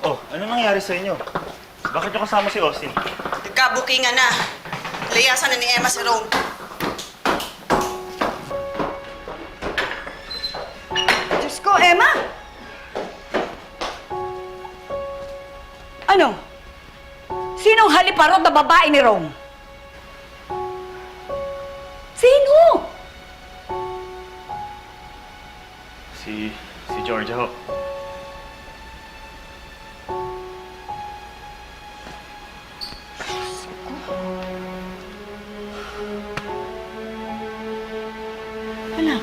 Oh, ano nangyari sa inyo? Bakit nyo kasama si Austin? Nagkabukingan na. Layasan na ni Emma si Rome. Diyos ko, Emma! Ano? Sinong haliparot na babae ni Rome? Sino? Si Georgia ho. Anak,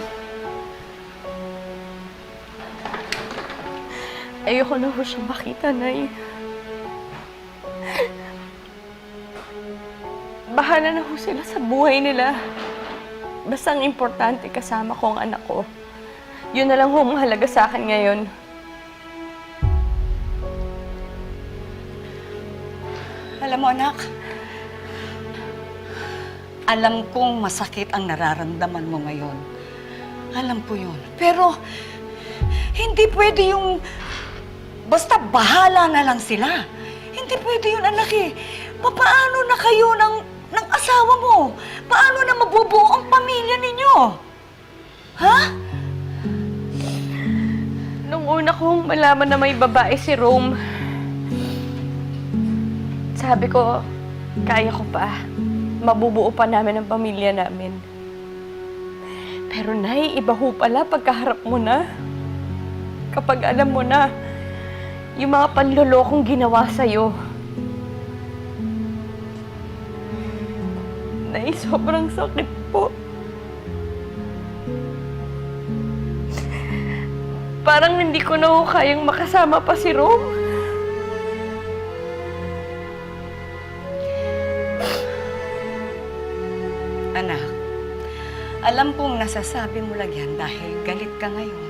Ayoko na ho siya makita, Nay. Bahala na ho sila sa buhay nila. Basta ang importante kasama ko ang anak ko. Yun na lang ho mahalaga sa akin ngayon. alam mo anak, alam kong masakit ang nararamdaman mo ngayon. Alam ko yun. Pero, hindi pwede yung basta bahala na lang sila. Hindi pwede yun, anak eh. Paano na kayo ng asawa mo? Paano na mabubuo ang pamilya ninyo? Ha? Nung una kong malaman na may babae si Rome, sabi ko, kaya ko pa. Mabubuo pa namin ang pamilya namin. Pero Nay, iba ho pala pagkaharap mo na. Kapag alam mo na, yung mga panlolokong ginawa sa'yo. Nay, sobrang sakit po. Parang hindi ko na ho kayang makasama pa si Rome. Anak, alam kong nasasabi mo lang yan dahil galit ka ngayon.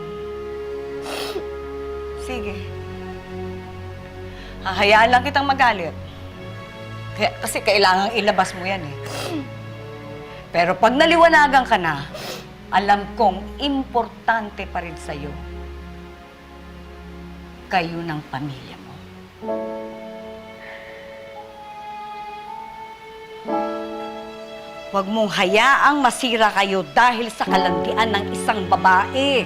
Sige. Hahayaan lang kitang magalit. Kasi kailangang ilabas mo yan eh. Pero pag naliwanagan ka na, alam kong importante pa rin sa'yo. Kayo ng pamilya mo. Huwag mong hayaang masira kayo dahil sa kalandian ng isang babae.